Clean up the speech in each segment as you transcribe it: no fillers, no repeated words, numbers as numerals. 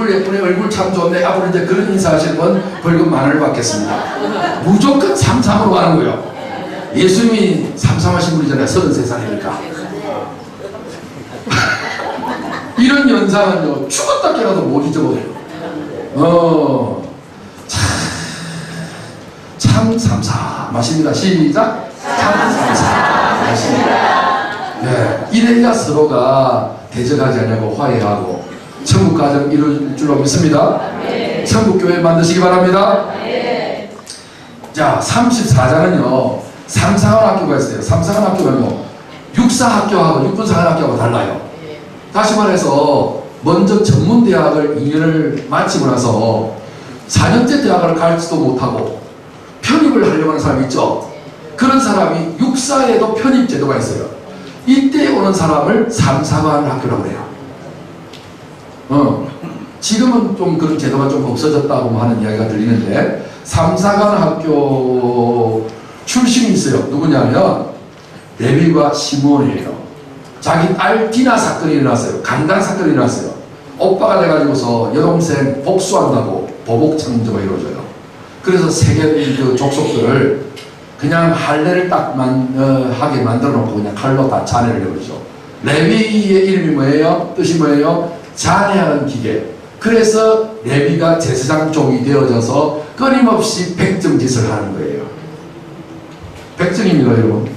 얼굴 예쁘네, 얼굴 참 좋네. 앞으로 이제 그런 인사하시는 분 벌금 10,000원을 받겠습니다. 무조건 삼삼으로 가는 거예요. 예수님이 삼삼하신 분이잖아요. 33살이니까. 이런 연상은요, 죽었다 깨라도 못 잊어버려요. 참 삼삼하십니다. 시작. 참 삼삼하십니다. 네, 이래야 서로가 대적하지 않냐고 화해하고 천국 가정 이룰 줄로 믿습니다. 천국 교회 만드시기 바랍니다. 자, 34장은요, 삼사관 학교가 있어요. 삼사관 학교는요, 육사학교하고 육군사관학교하고 달라요. 다시 말해서 먼저 전문대학을 2년을 마치고 나서 4년제 대학을 갈지도 못하고 편입을 하려고 하는 사람이 있죠. 그런 사람이 육사에도 편입 제도가 있어요. 이때 오는 사람을 삼사관 학교라고 해요. 지금은 좀 그런 제도가 좀 없어졌다고 하는 이야기가 들리는데, 삼사관 학교 출신이 있어요. 누구냐면 레위와 시므온이에요. 자기 딸 디나 사건이 일어났어요. 강간 사건이 일어났어요. 오빠가 돼가지고서 여동생 복수한다고 보복 창조가 이루어져요. 그래서 세계 그 족속들을 그냥 할례를 딱 하게 만들어 놓고 그냥 칼로 다 잔해를 해버리죠. 레위의 이름이 뭐예요? 뜻이 뭐예요? 잔해하는 기계. 그래서 레위가 제사장족이 되어져서 끊임없이 백정짓을 하는 거예요. 백정입니다, 여러분.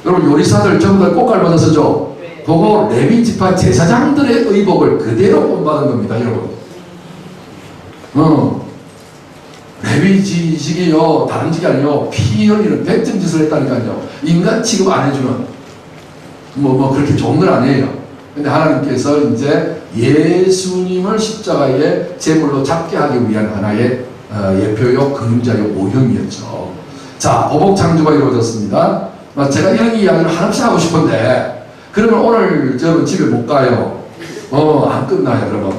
여러분, 요리사들 전부 다 꽃갈 쓰죠? 그거 레위 지파 제사장들의 의복을 그대로 본받은 겁니다, 여러분. 레위 지식이요, 다른 직이 아니요, 피 흘리는 백정짓을 했다니까요. 인간 취급 안 해주는, 그렇게 좋은 건 아니에요. 근데 하나님께서 이제 예수님을 십자가에 제물로 잡게 하기 위한 하나의 예표요, 그림자요, 모형이었죠. 자, 보복 창조가 이루어졌습니다. 제가 이런 이야기를 하나씩 하고 싶은데, 그러면 오늘 저는 집에 못 가요. 안 끝나요, 그러면.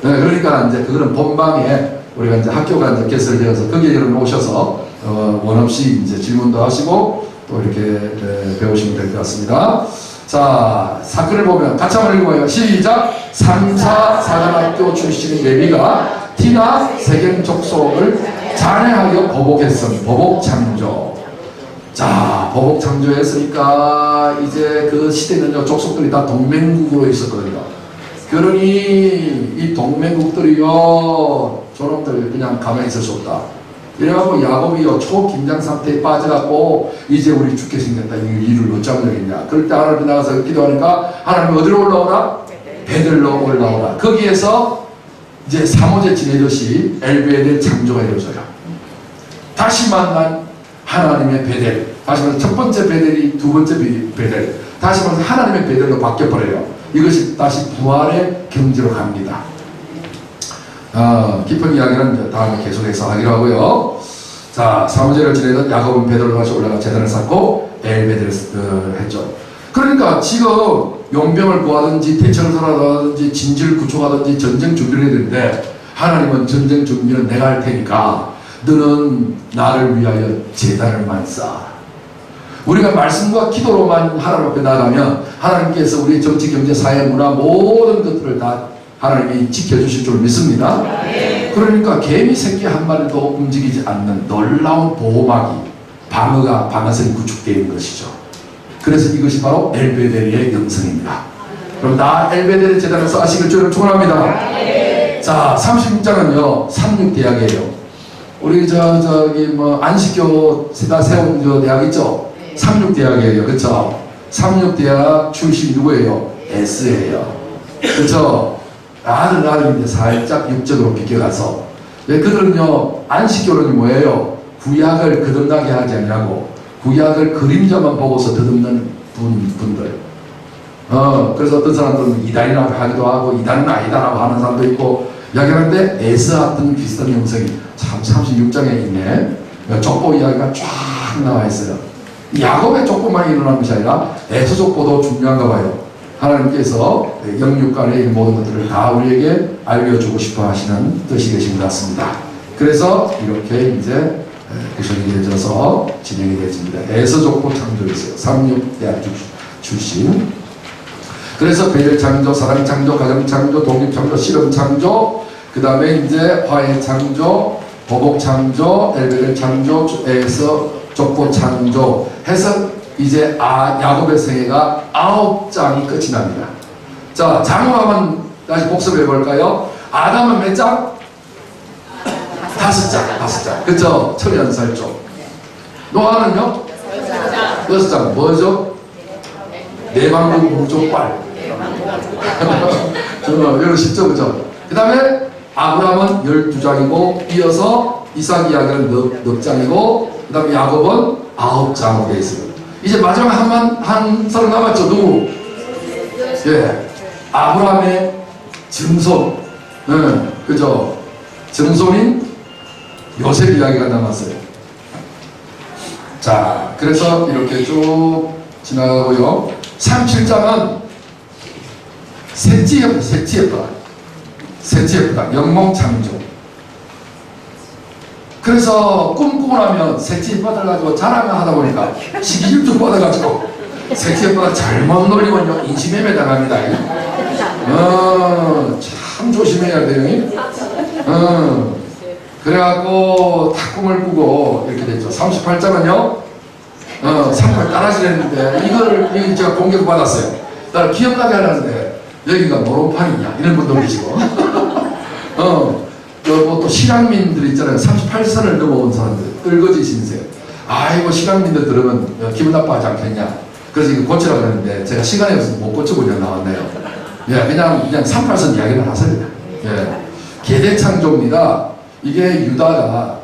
네, 그러니까 이제 그거는 본방에 우리가 이제 학교가 이제 개설되어서 거기에 여러분 오셔서 원 없이 이제 질문도 하시고 또 이렇게 배우시면 될 것 같습니다. 자, 사건을 보면 같이 한번 읽어봐요. 시작. 삼사사관학교 출신의 레위가 티나 세겜 족속을 잔해하여 보복했음. 보복 창조. 자, 보복 창조했으니까 이제 그 시대는요, 족속들이 다 동맹국으로 있었거든요. 그러니 이 동맹국들이요, 저놈들 그냥 가만히 있을 수 없다. 이래갖고 야곱이요, 초긴장 상태에 빠져갖고 이제 우리 죽게 생겼다. 이 일을 어쩌면 되겠냐. 그럴 때 하나님이 나가서 기도하니까 하나님이 어디로 올라오나? 베델로 올라오라. 거기에서 이제 사모제 지내듯이 엘베델 창조가 이루어져요. 다시 만난 하나님의 베델. 다시 말해서 첫 번째 베델이 두 번째 베델. 다시 말해서 하나님의 베델로 바뀌어버려요. 이것이 다시 부활의 경지로 갑니다. 깊은 이야기는 다음에 계속해서 하기로 하고요. 자, 사무제를 지내던 야곱은 베델로 다시 올라가 제단을 쌓고 엘베델을 했죠. 그러니까 지금 용병을 구하든지 대처를 하든지 진지를 구축하든지 전쟁 준비를 해야 되는데, 하나님은 전쟁 준비는 내가 할 테니까 너는 나를 위하여 제단을만 쌓아. 우리가 말씀과 기도로만 하나님 앞에 나가면 하나님께서 우리 정치, 경제, 사회, 문화 모든 것들을 다 하나님이 지켜주실 줄 믿습니다. 그러니까 개미 새끼 한 마리도 움직이지 않는 놀라운 보호막이, 방어선이 구축되어 있는 것이죠. 그래서 이것이 바로 엘베델의 영성입니다. 그럼 나 엘베델의 제단을 쌓으시길 주를 축원합니다. 자, 36장은요 36대학이에요. 우리 안식교 세다 세운 저 대학 있죠? 36대학이에요. 그쵸? 36대학 출신이 누구예요? S예요. 그쵸? 아들인데 살짝 육적으로 비껴가서. 그들은요, 안식교론이 뭐예요? 구약을 거듭나게 하지 않냐고. 구약을 그림자만 보고서 더듬는 분들. 그래서 어떤 사람들은 이단이라고 하기도 하고, 이단은 아니다라고 하는 사람도 있고, 이야기하는데, 에스하던 비슷한 형성이 참 36장에 있네. 족보 이야기가 쫙 나와 있어요. 야곱의 족보만 일어나는 것이 아니라 에서 족보도 중요한가 봐요. 하나님께서 영육간의 모든 것들을 다 우리에게 알려주고 싶어 하시는 뜻이 계신 것 같습니다. 그래서 이렇게 이제 구성이 되어져서 진행이 되어집니다. 에서 족보 창조였어요. 36대학 출신. 그래서 배열 창조, 사랑 창조, 가정 창조, 독립 창조, 실험 창조, 그 다음에 이제 화해 창조, 보복 창조, 엘베델 창조, 에서 족보 창조 해서 이제 야곱의 생애가 9장이 끝이 납니다. 자, 장으로 한번 다시 복습해 볼까요? 아담은 몇 장? 5장. 그쵸? 천연살 쪽. 노아는요? 6장. 뭐죠? 내방국 무족발. 이거 쉽죠, 그죠? 그 다음에 아브라함은 12장이고, 이어서 이삭 이야기는 넉 장이고, 그 다음에 야곱은 9장으로 되어 있습니다. 이제 마지막 한 사람 남았죠. 누구? 예. 아브라함의 증손. 그죠? 증손인 요셉 이야기가 남았어요. 자, 그래서 이렇게 쭉 지나가고요. 37장은 셋째 영몽 창조. 그래서 꿈꾸고 나면 셋째 받아가지고 자랑을 하다 보니까 시기질투 받아가지고 셋째 받아 잘못 놀리면요 인신매매 당합니다. 참 조심해야 돼요. 그래갖고 다 꿈을 꾸고 이렇게 됐죠. 38장은요 38 따라지랬는데 이걸 제가 공격 받았어요. 나를 기억나게 하는데 여기가 노론판이냐 이런 분도 계시고 또 실향민들 있잖아요. 38선을 넘어온 사람들 떨거지 신세. 아이고 실향민들 들으면 기분 나빠하지 않겠냐. 그래서 이거 고치라고 했는데 제가 시간이 없어서 못 고치고 그냥 나왔네요. 예, 그냥 38선 이야기를 하세요. 예, 계대창조입니다. 이게 유다가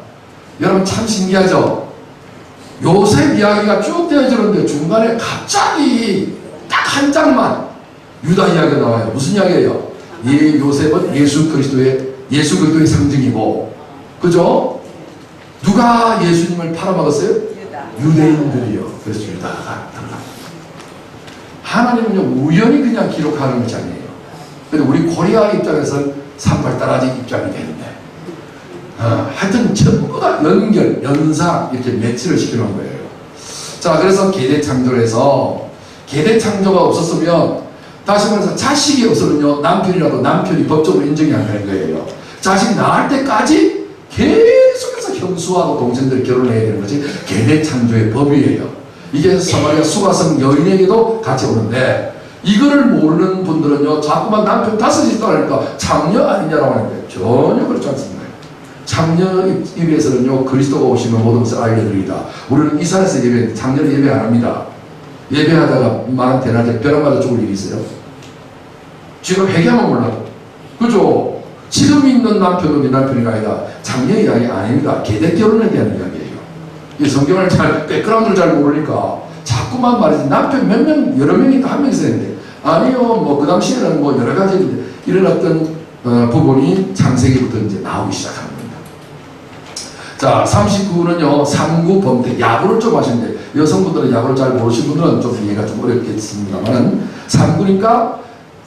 여러분 참 신기하죠. 요셉 이야기가 쭉 되어지는데 중간에 갑자기 딱 한 장만 유다 이야기가 나와요. 무슨 이야기예요? 요셉은 예수 그리스도의 상징이고, 그죠? 누가 예수님을 팔아먹었어요? 유대인들이요. 그래서 유다가 하나님은요 우연히 그냥 기록하는 것이 아니에요. 근데 우리 코리아 입장에서는 38 따라지 입장이 되는데 하여튼 전부 다 연상 이렇게 매치를 시켜놓은 거예요. 자, 그래서 계대창조에서 계대창조가 없었으면 다시 말해서 자식이 없으면요 남편이라도 남편이 법적으로 인정이 안 되는 거예요. 자식 낳을 때까지 계속해서 형수하고 동생들 결혼해야 되는 것이 계대창조의 법이에요. 이게 사마리아 수가성 여인에게도 같이 오는데 이거를 모르는 분들은요 자꾸만 남편 5이 있다니까 장녀 아니냐라고 하는데 전혀 그렇지 않습니다. 장녀 입에서는요 그리스도가 오시면 모든 것을 알려드리다. 우리는 이사에서 예배, 장녀를 예배 안 합니다. 예배하다가 많은 대낮에 벼락 맞아 죽을 일이 있어요. 지금 회개하면 몰라도. 그죠? 지금 있는 남편은 네 남편이 아니라 장녀 이야기 아닙니다. 계대 결혼에 대한 이야기예요. 이 성경을 백그라운드를 잘 모르니까 자꾸만 말이지 남편 몇 명, 여러 명이니까 한 명 있어야 되는데 아니요, 뭐 그 당시에는 뭐 여러 가지 이런 어떤 부분이 창세기부터 이제 나오기 시작합니다. 자, 39는요, 삼구 범퇴, 야구를 좀 하시는데, 여성분들은 야구를 잘 모르시는 분들은 좀 이해가 좀 어렵겠습니다만, 3구니까,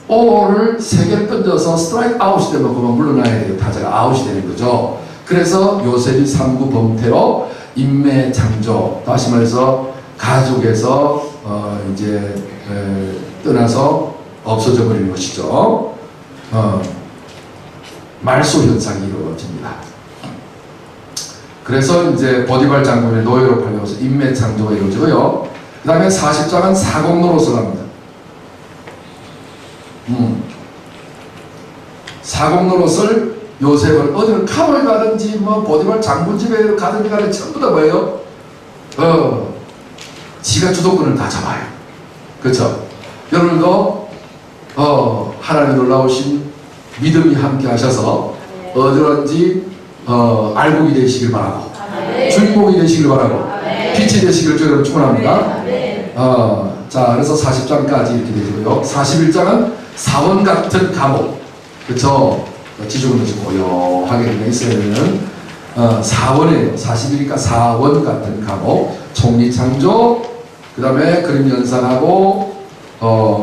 볼을 3개를 던져서 스트라이크 아웃이 되면 그만 물러나야 돼요. 타자가 아웃이 되는 거죠. 그래서 요셉이 3구 범퇴로 인매 창조, 다시 말해서 가족에서, 이제, 떠나서 없어져 버리는 것이죠. 말소 현상이 이루어집니다. 그래서 이제 보디발 장군의 노예로 팔려서 인매 창조가 이루어지고요. 그 다음에 40장은 사공노릇을 합니다. 사공노릇을 요셉은 어디를 칸을 가든지 뭐 보디발 장군 집에 가든지 간에 전부 다 뭐예요? 지가 주도권을 다 잡아요. 그렇죠? 여러분도 하나님 놀라우신 믿음이 함께 하셔서 어디든지 알곡이 되시길 바라고 주인공이 되시길 바라고 빛이 되시길 저희는 축원합니다. 자, 그래서 40장까지 이렇게 되고요. 41장은 사원 같은 감옥, 그쵸? 지중은 것이 고요하게 있어야 되는 사원이에요. 40이니까 사원 같은 감옥, 총리창조, 그 다음에 그림 연상하고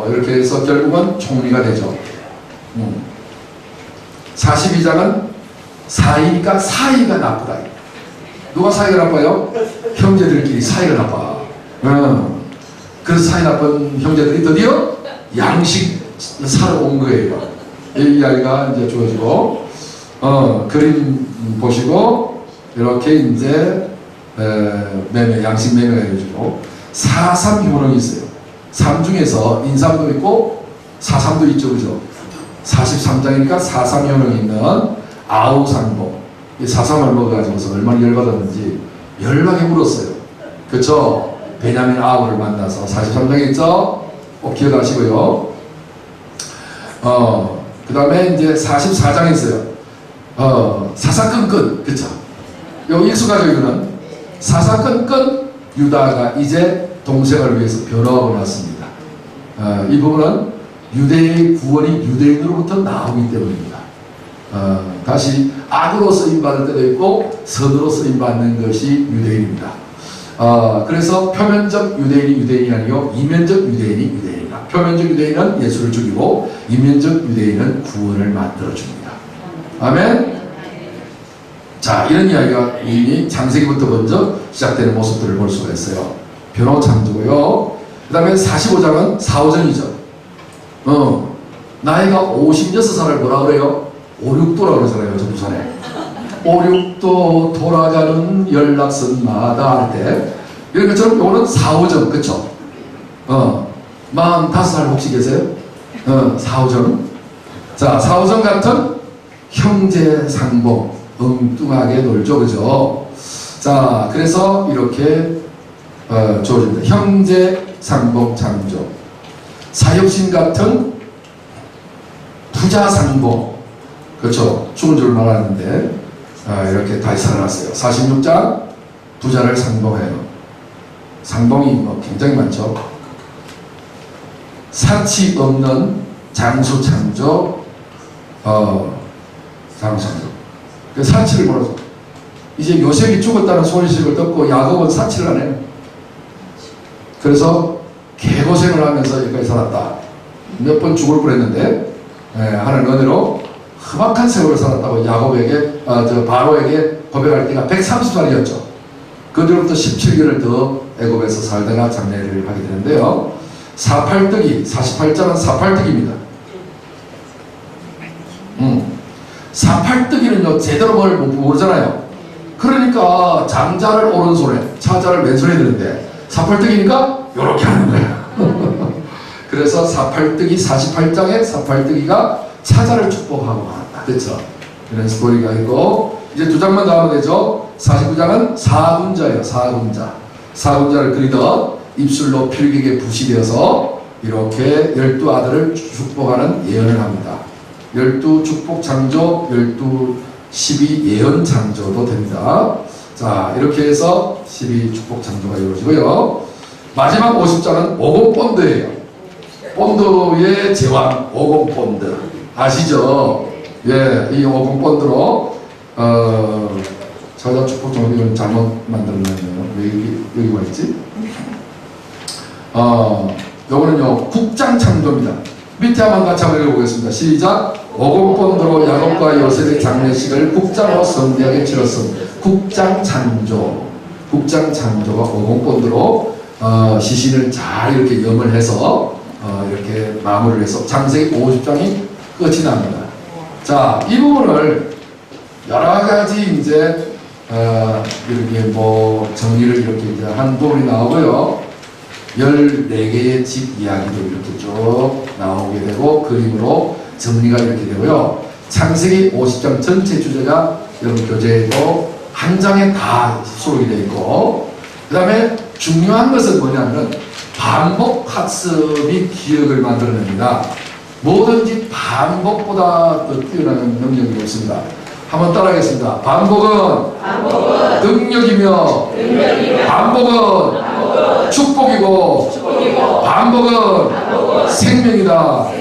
이렇게 해서 결국은 총리가 되죠. 42장은 사이니까 사이가 나쁘다. 누가 사이가 나빠요? 형제들끼리 사이가 나빠. 그래서 사이 나쁜 형제들이 드디어 양식 사러 온 거예요. 이 이야기가 이제 주어지고, 그림 보시고 이렇게 이제 매매, 양식 매매가 이루어지고 4.3 효능이 있어요. 3 중에서 인삼도 있고 4.3도 있죠, 그죠? 43장이니까 4.3 효능이 있는 아우상복. 이 4.3을 먹어가지고서 얼마나 열받았는지 열받게 울었어요. 그쵸? 베냐민 아우를 만나서 43장에 있죠? 꼭 기억하시고요. 그 다음에 이제 44장에 있어요. 사사건건, 그쵸? 요 익숙하죠, 이거는? 사사건건 유다가 이제 동생을 위해서 변화하고 났습니다. 이 부분은 유대의 구원이 유대인으로부터 나오기 때문입니다. 다시 악으로 쓰임받을 때도 있고 선으로 쓰임받는 것이 유대인입니다. 그래서 표면적 유대인이 아니요 이면적 유대인이 유대인이다. 표면적 유대인은 예수를 죽이고 이면적 유대인은 구원을 만들어줍니다. 아멘. 자, 이런 이야기가 이미 창세기부터 먼저 시작되는 모습들을 볼 수가 있어요. 변호 창조고요. 그 다음에 45장은 사오정이죠. 나이가 56살을 뭐라 그래요? 5,6도라고 그러잖아요, 저 부산에. 5,6도 돌아가는 연락선마다 할 때. 이런 것처럼 요거는 4,5정, 그쵸? 45살 혹시 계세요? 4,5정. 자, 4,5정 같은 형제 상봉. 엉뚱하게 놀죠, 그죠? 자, 그래서 이렇게 주어집니다. 형제 상봉 창조. 사육신 같은 부자 상봉. 그렇죠? 죽은 줄 알았는데 이렇게 다시 살아났어요. 46장 부자를 상봉해요. 상봉이 뭐 굉장히 많죠. 사치 없는 장수 창조. 장수 창조. 그 사치를 몰아서 이제 요셉이 죽었다는 소식을 듣고 야곱은 사치를 안 해요. 그래서 개고생을 하면서 여기까지 살았다. 몇 번 죽을 뻔했는데 하는 은혜로 험악한 세월을 살았다고 야곱에게 바로에게 고백할 때가 130살이었죠. 그 뒤로부터 17개월을 더 애굽에서 살다가 장례를 하게 되는데요. 사팔뜨기, 48장은 사팔뜨기입니다. 사팔뜨기는요 제대로 뭘 모르잖아요. 그러니까 장자를 오른손에 차자를 왼손에 드는데 사팔뜨기니까 요렇게 하는 거야. 그래서 사팔뜨기 48장에 사팔뜨기가 차자를 축복하고 말았다. 그렇죠? 이런 스토리가 있고 이제 2장만 더 하면 되죠. 49장은 사군자예요. 사군자를 그리던 입술로 필격에 붓이 되어서 이렇게 12아들을 축복하는 예언을 합니다. 12 축복 창조, 12 예언 창조도 됩니다. 자, 이렇게 해서 12 축복 창조가 이루어지고요. 마지막 50장은 오공본드예요. 본드의 제왕 오공본드 아시죠? 예, 이 오공본드로 저자 축복 창조 이건 잘못 만들었네요. 왜 여기 와 있지? 요거는요 국장 창조입니다. 밑에 한번 같이 한번 읽어보겠습니다. 시작. 오공본드로 야곱과 요셉의 장례식을 국장으로 성대하게 치렀음. 국장 창조가 오공본드로 시신을 잘 이렇게 염을 해서 이렇게 마무리를 해서 창세기 50장이 끝이 납니다. 자, 이 부분을 여러 가지 이제 이렇게 뭐 정리를 이렇게 이제 한 부분이 나오고요. 14개의 집 이야기도 이렇게 쭉 나오게 되고 그림으로 정리가 이렇게 되고요. 창세기 50장 전체 주제가 여러분 교재에도 한 장에 다 수록이 되어 있고 그 다음에 중요한 것은 뭐냐면 반복 학습이 기억을 만들어냅니다. 뭐든지 반복보다 더 뛰어나는 능력이 없습니다. 한번 따라하겠습니다. 반복은 능력이며 반복은 축복이고 반복은 생명이다.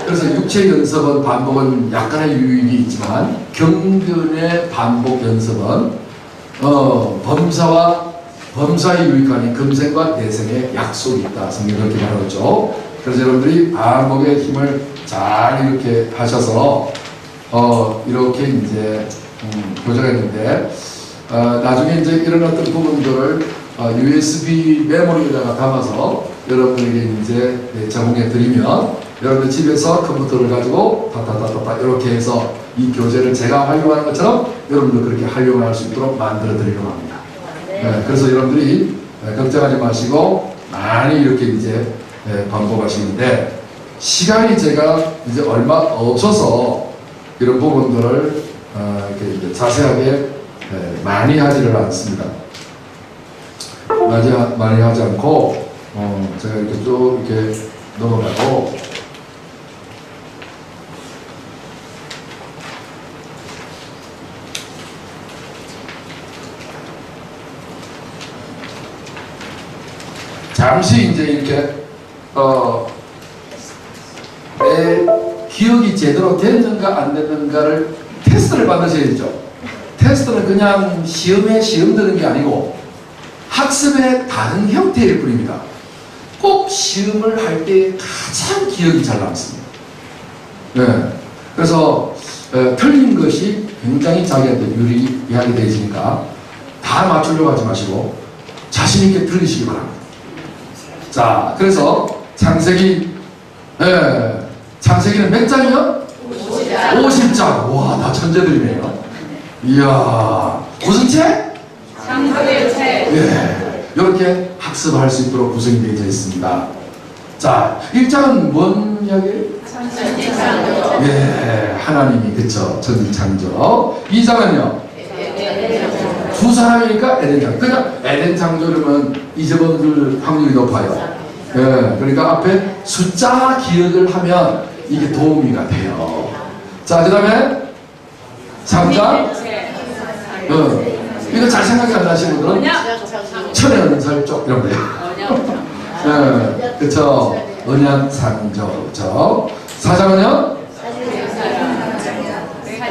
그래서 육체 연습은 반복은 약간의 유익이 있지만 경전의 반복 연습은 범사의 유익하니 금생과 내생의 약속이 있다. 성경이 그렇게 말하죠. 그래서 여러분들이 반복의 힘을 잘 이렇게 하셔서 이렇게 이제 교재가 있는데 나중에 이제 이런 어떤 부분들을 USB 메모리에다가 담아서 여러분들에게 이제 제공해 드리면 여러분들 집에서 컴퓨터를 가지고 다다다다다 이렇게 해서 이 교재를 제가 활용하는 것처럼 여러분도 그렇게 활용할 수 있도록 만들어 드리려고 합니다. 그래서 여러분들이 걱정하지 마시고 많이 이렇게 이제 반복하시는데, 시간이 제가 이제 얼마 없어서 이런 부분들을 이렇게 이제 자세하게 많이 하지를 않습니다. 많이 하지 않고 제가 이렇게 쭉 이렇게 넘어가고, 잠시 이제 이렇게 내 기억이 제대로 됐는가 안 됐는가를 테스트를 받으셔야죠. 테스트는 그냥 시험에 시험 드는 게 아니고 학습의 다른 형태일 뿐입니다. 꼭 시험을 할 때 가장 기억이 잘 남습니다. 그래서 틀린 것이 굉장히 자기한테 유리하게 되어지니까 다 맞추려고 하지 마시고 자신 있게 틀리시기 바랍니다. 자, 그래서 창세기는 몇 장이요? 50장. 와, 다 천재들이네요. 이야, 무슨 책? 창세기 책. 이렇게 학습할 수 있도록 구성이 되어 있습니다. 자, 1장은 뭔 이야기예요? 천지창조. 하나님이, 그쵸, 천지창조. 2장은요? 두 사람이니까 에덴 창조. 그냥 에덴 창조라면 잊어버릴 확률이 높아요. 그러니까 앞에 숫자 기억을 하면 이게 도움이가 돼요. 자, 그 다음에 3장. 이거 잘 생각이 안 나시는 분들은 천연설 쪽 이런 거예요. 그쵸. 언약창조. 그쵸. 4장은요?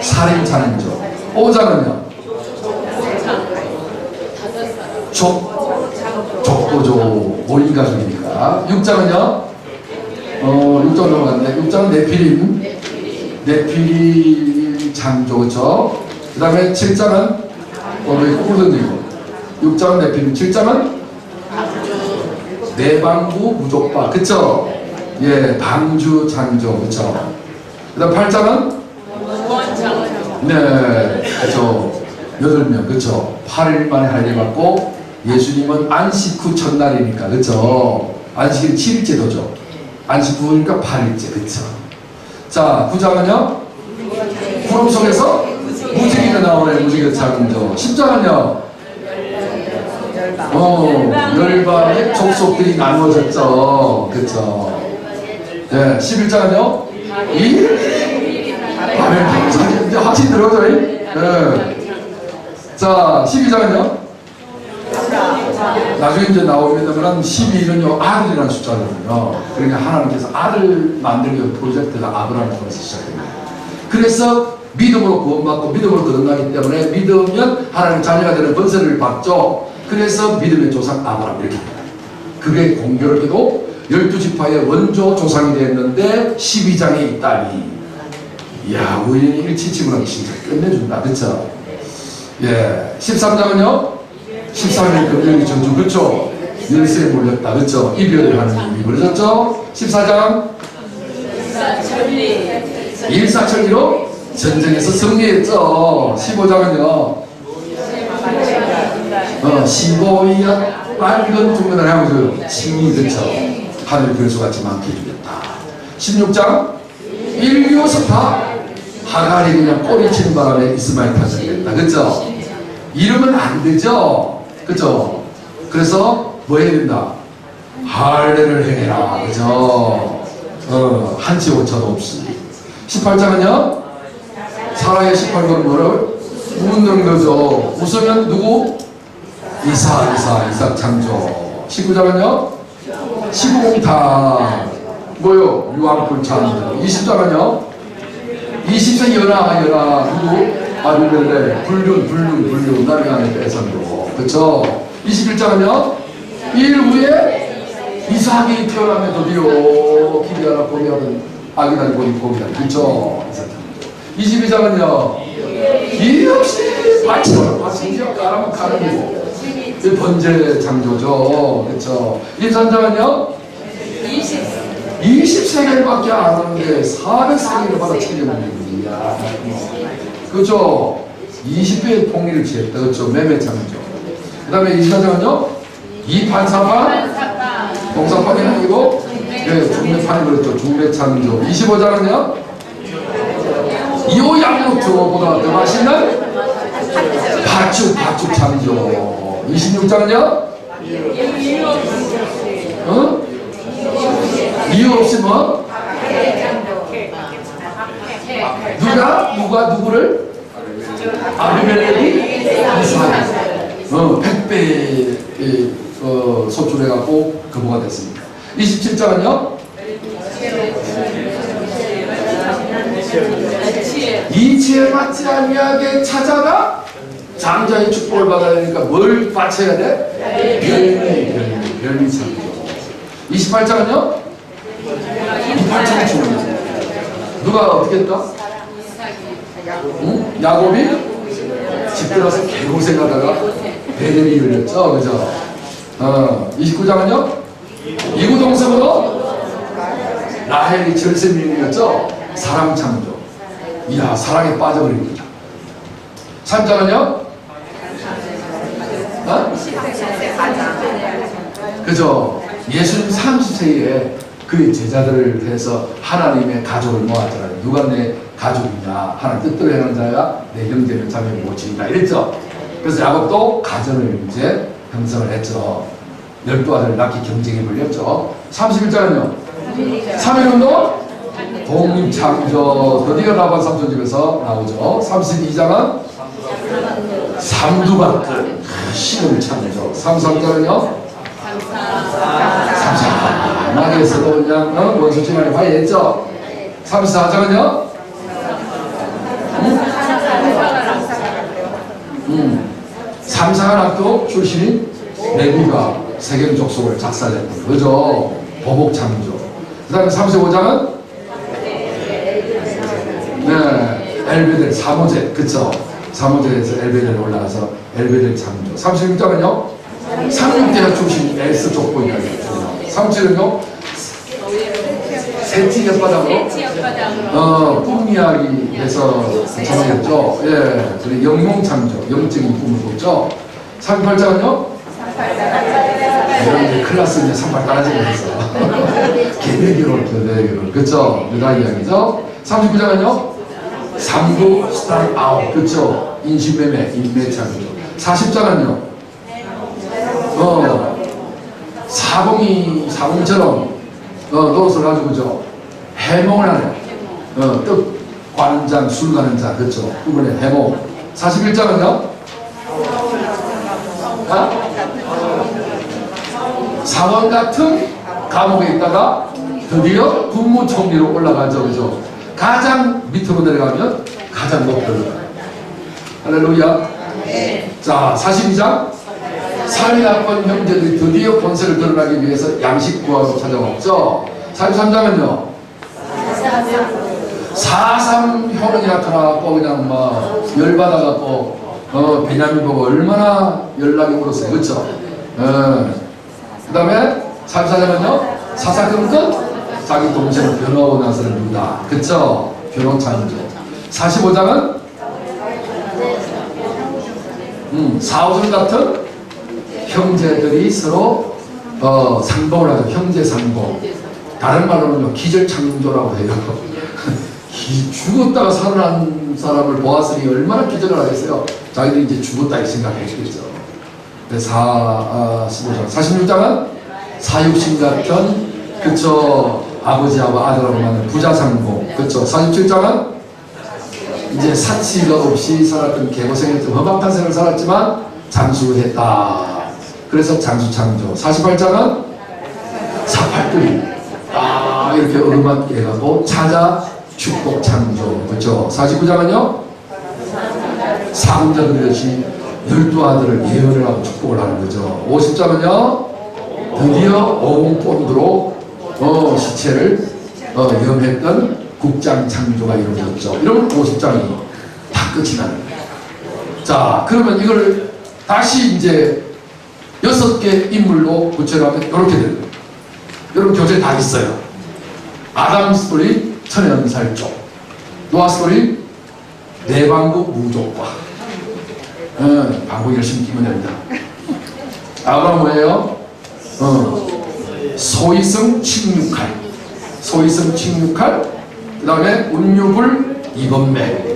살인창조. 5장은요? 족보조. 5인 가족이니까. 6장은요? 6장 넘어갔네. 6장은 네피림 창조. 그쵸. 그 다음에 7장은 왜 꿀던지고. 6장은 네피림. 7장은 내방부 무족파. 그쵸? 방주 창조. 그쵸? 그 다음 8장은 그쵸. 8명. 그쵸? 8일 만에 할례 받고, 예수님은 안식 후 첫날이니까. 그쵸? 안식일은 7일째도죠. 안식 후니까 8일째. 그쵸? 자, 9장은요? 구름 속에서 무지개가 나오네. 무지개 창조. 10장은요? 열방의 족속들이 나누어졌죠. 그쵸? 11장은요? 바벨 방사제. 이제 확실히 들어오죠? 자, 12장은요? 나중에 이제 나오면 12는요, 아들이라는 숫자거든요. 그러니까 하나님께서 아들 만들기 프로젝트가 아브라함을 통해서 시작됩니다. 그래서 믿음으로 구원받고 믿음으로 거듭나기 때문에 믿으면 하나님의 자녀가 되는 번세를 받죠. 그래서 믿음의 조상 아브라함 이렇게 합니다. 그게 공교롭게도 12지파의 원조 조상이 됐는데 12장에 있다니. 이야, 우연히 일치치고는 진짜 끝내준다. 그쵸? 13장은요? 13일 금요일 전주. 그쵸? 열쇠에 몰렸다. 그쵸? 이별을 하는 일이 벌어졌죠? 14장? 일사천리로 전쟁에서 승리했죠. 15장은요? 15이야 빨간 중간을 하고 신이. 그쵸? 하늘 별수같이 많게 해주겠다. 16장? 일교섭파. 하갈이 그냥 꼬리치는 바람에 이스마엘 탄생됐다. 그쵸? 이러면 안 되죠? 그쵸? 그래서 뭐 해야 된다? 할례를 해라. 그죠? 한치 오차도 없이. 18장은요? 사라의 18번은 뭐를? 묻는 거죠. 웃으면 누구? 이삭 창조. 19장은요? 시공탄. 뭐요? 유황불찬. 20장은요? 20장 연하. 누구? 아비멜렉. 불륜. 남의 안에 빼앗음으로. 그쵸? 21장은요? 일 후에 이삭이 태어나면 드디어 기리하나 보리하는 아기다리 보리다리. 그쵸? 22장은요? 이 역시 마치로 진짜 까라면 가름이고 번제 창조죠. 그쵸? 23장은요? 20세겔밖에 안 하는데 400세겔을 받아 챙겨먹는 거야. 그렇죠? 20배의 통일을 취했다. 그렇죠? 매매창조. 그 다음에 24장은요? 이판사판 동사판이 아니고 중매판이 그렇죠. 중매창조. 25장은요? 이오양육조보다 더 맛있는 팥죽 창조. 26장은요? 이유 없이 뭐? 누가 누구를? 아비멜렉이 이스마엘 100배 소출해갖고 거부가 됐습니다. 27장은요? 이치에 맞지 아니하게 찾아가 장자의 축복을 받아야 되니까 뭘 바쳐야 돼? 별미 창조. 28장은요? 이팔장의 주문. 누가 어떻게 했다? 응? 야곱이 집 들어서 개고생하다가 베델이 열렸죠, 그죠? 29장은요? 이구동성으로 라헬이 절세민이었죠? 사랑 창조. 이야, 사랑에 빠져버립니다. 3장은요? 그죠? 예수님 30세에 그의 제자들을 해서 하나님의 가족을 모았잖아요. 누가 내 가족이냐? 하나님 뜻대로 행하는 자가 내 형제면 자매를 모친다 이랬죠. 그래서 야곱도 가정을 이제 형성을 했죠. 12아들을 낳기 경쟁에 걸렸죠. 31장은요? 3.1운동 독립창조. 드디어 라반 삼손집에서 나오죠. 32장은 삼두밭들 신을 창조. 33장은요? 나에서도 그냥 원수 진화를 화해했죠. 34장은요? 삼사관학교 출신인 레비가 세겜 족속을 작살냈고, 그죠? 보복 창조. 그 다음에 35장은 엘베델 사모제, 그쵸? 사모제에서 엘베델 올라가서 엘베델 창조. 36장은요? 삼육대학 출신 에스 족보 이야기죠. 37은요? 세티 혓바닥으로 꿈 이야기에서 정했죠. 예, 그리고 영몽 창조, 영적인 꿈을 꿨죠. 38장은요? 이런 클라스 이제 38 따라지면서 개내결혼, 그쵸? 누나 이야기죠. 39장은요? 삼구 스타트 아웃, 그쵸? 인신매매, 인매 창조. 40장은요? 사공처럼 노릇을 가지고 그죠? 해몽을 하네. 뜻 관은 자, 술 가는 자, 그렇죠? 그분의 해몽. 41장은요? 사원 같은 감옥에 있다가 드디어 국무총리로 올라가죠, 그죠? 가장 밑으로 내려가면 가장 높은. 할렐루야. 자, 42장. 살이 나쁜 형제들이 드디어 본세를 드러나기 위해서 양식 구하러 찾아왔죠. 43장은요. 4.3 혈흔이 나타나고 그냥 막 열받아갖고 베냐민 보고 얼마나 연락이 울었어요. 그렇죠? 그 다음에 44장은요. 사사건 끝 자기 동생을 변호하고 나서는 누구다. 그렇죠? 변호 창조. 45장은 사오절 같은 형제들이 서로 상봉을 하죠. 형제 상봉. 다른 말로는요, 기절창조라고 해요. 죽었다가 살아난 사람을 보았으니 얼마나 기적을 하겠어요. 자기들이 이제 죽었다 이 생각했겠죠. 45장. 46장은 사육신 같은, 그쵸, 아버지하고 아들하고 만난 부자상봉. 그쵸. 47장은 이제 사치가 없이 살았던 개고생했던 험악한 생을 살았지만 장수했다. 그래서 장수창조. 48장은 사팔들이 이렇게 어루만게 해가고 찾아 축복창조. 그렇죠? 49장은요? 사금자들 것이 12아들을 예언을 하고 축복을 하는 거죠. 50장은요? 드디어 오공본드로 시체를 염했던 국장창조가 이루어졌죠. 이러면 50장이 다 끝이 나는 거예요. 자, 그러면 이걸 다시 이제 6개 인물로 구체로 하면 이렇게 되는 거예요. 여러분 교재 다 있어요. 아담 스토리 천연살쪽, 노아 스토리 내방구 무족과. 방구 열심히 끼면 됩니다. 아브라함 뭐예요? 소위성 칙육칼, 소위성 칙육칼. 그 다음에 운유불 이번매.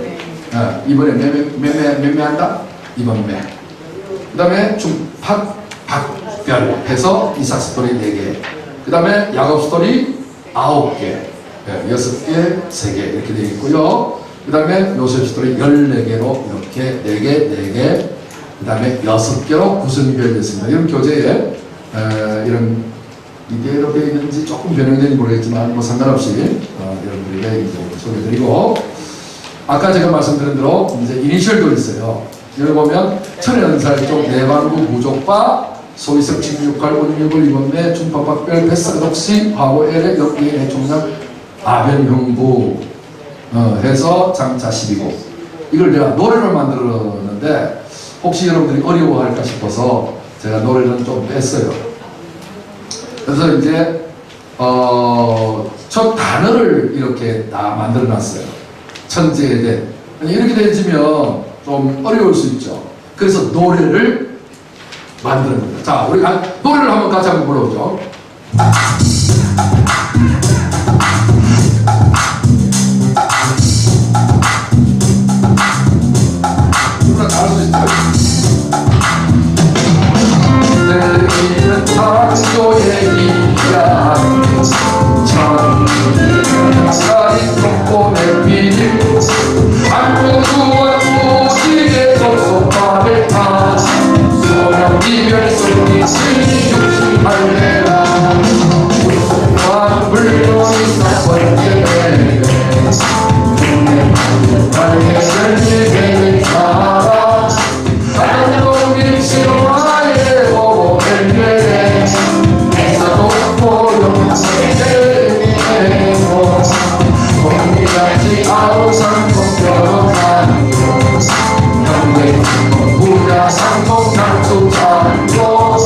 이번에 매매한다? 이번매. 그 다음에 중팍 박별 해서 이삭 스토리 4개. 그 다음에 야곱 스토리 9개, 6개, 3개 이렇게 되어 있고요. 그 다음에 요셉 스토리 14개로 이렇게 4개, 그 다음에 6개로 구성이 되어 있습니다. 이런 교재에 이런 이대로 되어 있는지 조금 변형되는지 모르겠지만 뭐 상관없이 여러분들에게 이제 소개해드리고, 아까 제가 말씀드린 대로 이제 이니셜도 있어요. 여기 보면 천연살쪽, 내방구, 무족바, 소위성 칙육칼, 운유불 이번매, 중팍박별, 뱃사 독시, 화보 엘레, 역기의 종량, 아변형부 해서 장차 12곡. 이걸 제가 노래를 만들었는데 혹시 여러분들이 어려워할까 싶어서 제가 노래는 좀 뺐어요. 그래서 이제 첫 단어를 이렇게 다 만들어놨어요. 천재에 대해. 이렇게 되어지면 좀 어려울 수 있죠. 그래서 노래를 만드는 겁니다. 자, 우리 노래를 한번 같이 한번 불러보죠. 누구나 잘할 수 있어요. 내리는 당조의 이야기, 천사리 똥꼬의 비밀, 안구두와 무지개 속속함을 타 소명 이별 속이 육신할래라. 무슨 물론이 사번째 달래는 일을 살아 한동일 실화에 보고 벨벨에 애사도 포용세계로 공기같이 아우상 공평한 형제 부자 상봉 장수 장고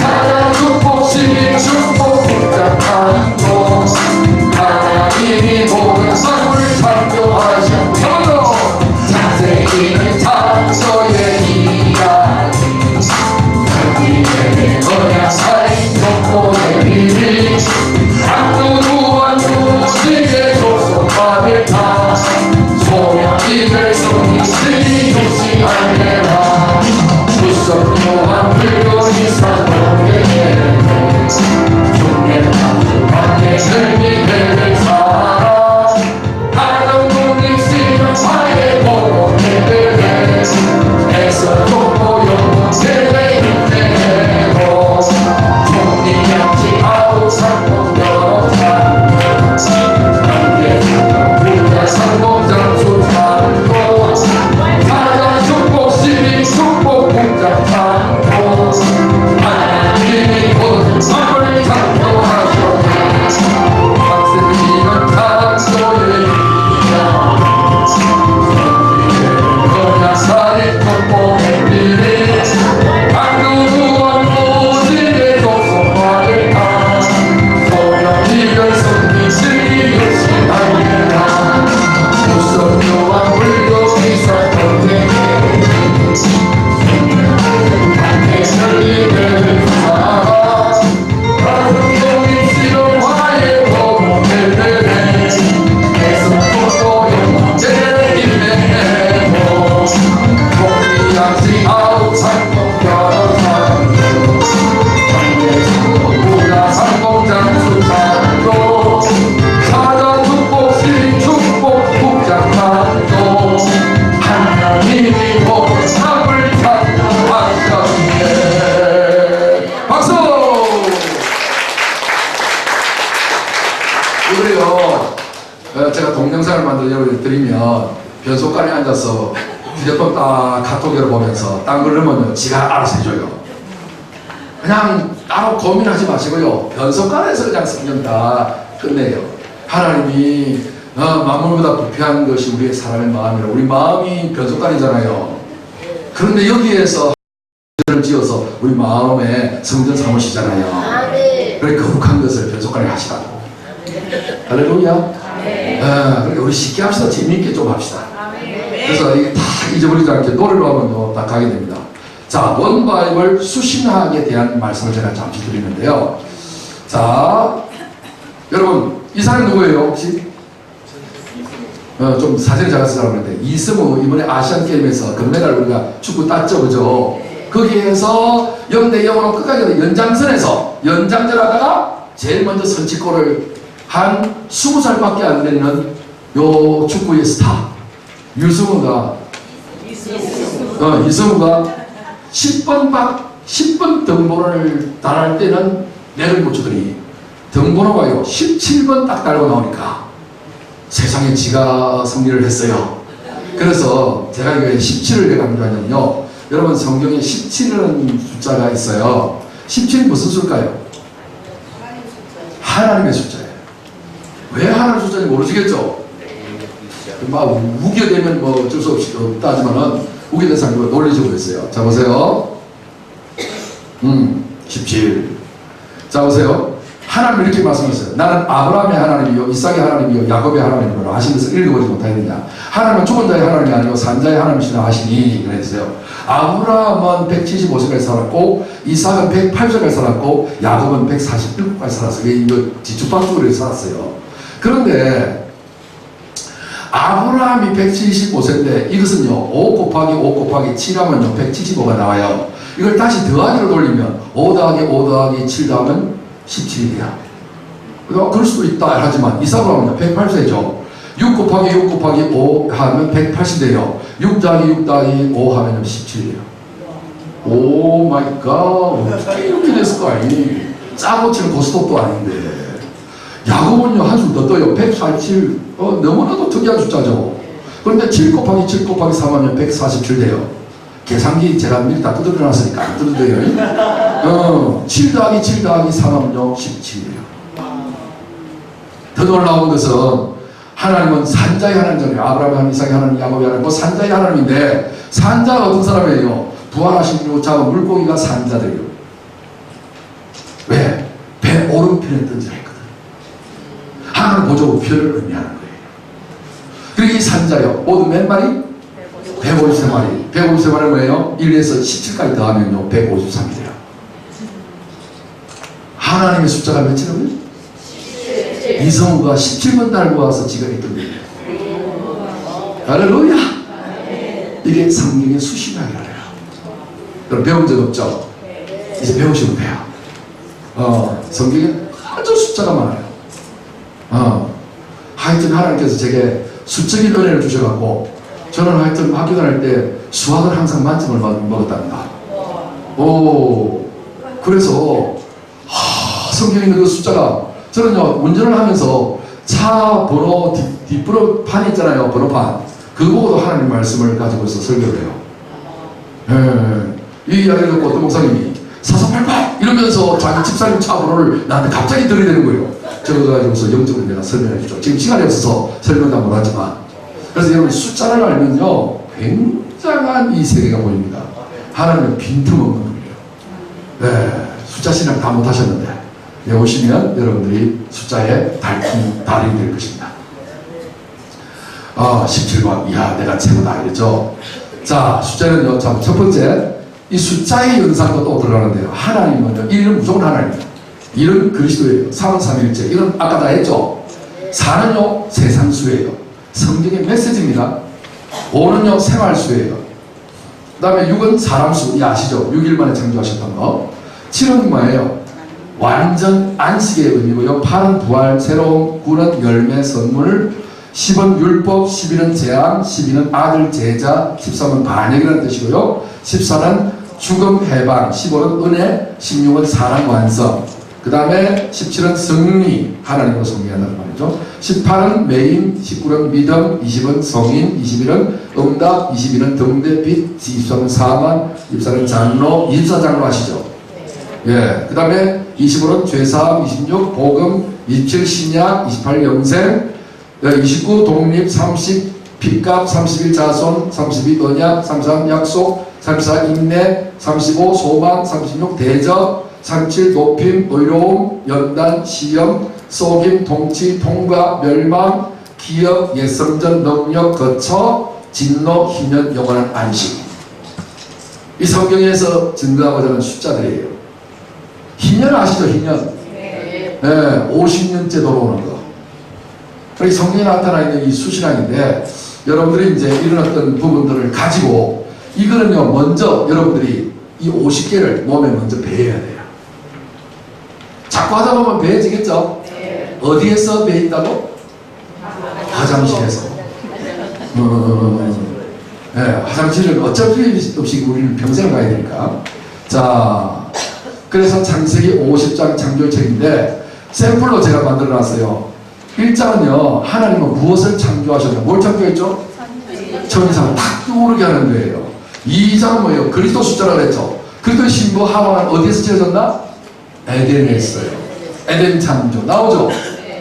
하나 축복시 축복 복잡한 곳 하나님이 모든 선물 창조하셨고 자세히는 창조의 이야기 여기에 언약 사인 덕분의 비밀 안누누한 무지개 속속함을 타 소명 이별 속이 스리 도시 알레라 무섭고한 물건이 사동에 종례 밖에 승리를 살아 하나님이 쓰는 화에 보고 내들에 애써 돕고요 세례 인내로 종리같이 아우 상봉 여러 부자 상봉장수 살고 사자 축복시리 축복 복잡한 곳 하나님이 모든 선을 창조하셨네. 박세기는 탄소의 이야 거냐 살이 덮보의 비리 안누누한 무지개 독소화를 타 소명 이별 성이 스리없이 알리라 무섭요한 물고기 살동네 설리를 살아 한동이 실화에 보고 벨벨에 애써 돕고요 제일내고 공기같이 아우 상봉 여러 산도 부자 상봉장수 산도 사자 축복시 축복 복잡한 곳 하나님이 모든 삶을 창조하셨네. 박수! 그래요. 제가 동영상을 만들어 여러분들 드리면 변속관에 앉아서 휴대폰 딱 카톡으로 보면서 딴 걸 넣으면 지가 알아서 해줘요. 그냥 따로 고민하지 마시고요. 변속관에서 그냥 성경 다 끝내요. 하나님이 만물보다 부패한 것이 우리의 사람의 마음이라. 우리 마음이 변속관이잖아요. 그런데 여기에서 를 지어서 우리 마음에 성전 삼으시잖아요. 그래 거룩한 것을 변속관에 하시라고. 할렐루야. 그러니까 우리 쉽게 합시다. 재미있게 좀 합시다. 그래서 이게 다 잊어버리지 않게 노래로 하면 다 가게 됩니다. 자, 원바이블 수신학에 대한 말씀을 제가 잠시 드리는데요. 자, 여러분 이 사람이 누구예요 혹시? 좀 사진을 제가 쓰라고 했는데 이승우 이번에 아시안 게임에서 금메달 우리가 축구 땄죠, 그죠? 거기에서 0대0으로 끝까지 연장선에서 연장전 하다가 제일 먼저 선취골을 한 20살밖에 안 되는 요 축구의 스타 이승우가 10번 등번호를 달할 때는 내를 못 주더니 등번호가요 17번 딱 달고 나오니까 세상에 지가 승리를 했어요. 그래서 제가 이거 17을 왜 강조하냐면요, 여러분 성경에 17이라는 숫자가 있어요. 17이 무슨 숫자일까요? 하나님의 숫자예요. 왜 하나님의 숫자인지 모르시겠죠? 막 우겨대면 뭐 어쩔 수 없이 없다 하지만은 우겨대서 놀리시고 있어요. 자 보세요. 17. 자 보세요. 하나님 이렇게 말씀하셨어요. 나는 아브라함의 하나님이요 이삭의 하나님이요 야곱의 하나님이라고 하시면서 읽어보지 못하겠느냐. 하나님은 죽은 자의 하나님이 아니고 산 자의 하나님이시라 하시니 그랬어요. 아브라함은 175세까지 살았고 이삭은 108세까지 살았고 야곱은 147까지 살았어요. 이거 뒤죽박죽으로 살았어요. 그런데 아브라함이 175세인데 이것은요 5 곱하기 5 곱하기 7하면요 175가 나와요. 이걸 다시 더하기로 돌리면 5 더하기 5 더하기 7 더하면 17이야. 그럴 수도 있다 하지만 이삭으로 하면 108세죠. 6 곱하기 6 곱하기 5 하면 180 돼요. 6 더하기 6 더하기 5 하면 17이에요. 오 마이 갓, 어떻게 이렇게 됐을까? 짜고 치는 고스톱도 아닌데. 야곱은요 한술 더 떠요. 147. 너무나도 특이한 숫자죠. 그런데 7 곱하기 7 곱하기 3 하면 147 돼요. 계산기 제가 미리 다 두드려 놨으니까 안 두드려요. 7 더하기 7 더하기 3 하면요 17이에요. 더 놀라운 것은 하나님은 산자의 하나님이잖아요. 아브라함의 하나님, 이삭의 하나님, 야곱의 하나님, 뭐 산자의 하나님인데 산자가 어떤 사람이에요? 부활하신 요자가 물고기가 산자들이에요. 왜? 배 오른편에 던지라 했거든. 하나님 보조 별을 의미하는 거예요. 그리고 이 산자요. 모두 몇 마리? 153마리. 153마리는 뭐예요? 1에서 17까지 더하면요 153이래요. 하나님의 숫자가 몇이라고요? 이성우가 17번 달고 와서 지가 했던 거예요. 할렐루야. 이게 성경의 수신학이라 해요. 여러분 배운 적 없죠? 이제 배우시면 돼요. 성경에 아주 숫자가 많아요. 하여튼 하나님께서 제게 수적인 은혜를 주셔갖고 저는 하여튼 학교 다닐 때 수학을 항상 만점을 먹었답니다. 그래서 성경에 있는 그 숫자가 저는요 운전을 하면서 차 번호 뒷번호판 있잖아요. 번호판 그거 보고도 하나님 말씀을 가지고서 설교를 해요. 이 이야기를 듣고 어떤 목사님이 4488 이러면서 자기 집사님 차 번호를 나한테 갑자기 들이대는 거예요. 저거 가지고서 영적으로 내가 설명해 주죠. 지금 시간이 없어서 설명도 못하지만 그래서 여러분 숫자를 알면요 굉장한 이 세계가 보입니다. 하나님은 빈틈없는 분이에요. 네, 숫자 신앙 다 못하셨는데 오시면 여러분들이 숫자의 달인이 될 것입니다. 17번 이야 내가 최고다 이랬죠. 자 숫자는요 첫 번째 이 숫자의 연상도 또 들어가는데요. 하나님은요 1은 무조건 하나님이에요. 1은 그리스도예요. 3은 삼위일체. 이건 아까 다 했죠. 4는요 세상수예요. 성경의 메시지입니다. 5는요 생활수예요. 그 다음에 6은 사람수. 이 아시죠? 6일 만에 창조하셨던 거. 7은 뭐예요? 완전 안식의 의미고요. 8은 부활, 새로움, 9는 열매, 선물, 10은 율법, 11은 재앙, 12는 아들, 제자, 13은 반역이라는 뜻이고요. 14는 죽음, 해방, 15는 은혜, 16은 사랑, 완성, 그 다음에 17은 승리, 하나님으로 승리한다는 말이죠. 18은 매임, 19는 믿음, 20은 성인, 21은 응답, 22는 등대, 빛, 23은 사만, 24는 장로, 24장로 아시죠? 예. 그 다음에 25는 죄사함, 26 복음, 27 신약, 28 영생, 29 독립, 30 핏값, 31 자손, 32 언약, 33 약속, 34 인내, 35 소망, 36 대접, 37 높임, 의로움, 연단, 시험, 속임, 통치, 통과, 멸망, 기업, 예성전, 능력, 거처, 진노, 희년, 영원한 안식. 이 성경에서 증거하고자 하는 숫자들이에요. 희년 아시죠? 희년. 네, 50년째 돌아오는 거. 이 성경에 나타나 있는 이 수신앙인데 여러분들이 이제 이런 어떤 부분들을 가지고 이거는요 먼저 여러분들이 이 50개를 몸에 먼저 배워야 돼요. 자꾸 하다 보면 배워지겠죠? 네. 어디에서 배인다고? 화장실에서. 네, 화장실은 어쩔 수 없이 우리는 평생을 가야 되니까. 자, 그래서 창세기 50장 창조책인데 샘플로 제가 만들어 놨어요. 1장은요 하나님은 무엇을 창조하셨나? 뭘 창조했죠? 천상 탁 떠오르게 하는 거예요. 2장은 뭐예요? 그리스도 숫자라고 했죠. 그리스도 신부 하와는 어디에서 지어졌나? 에덴에서요. 에덴 창조 나오죠.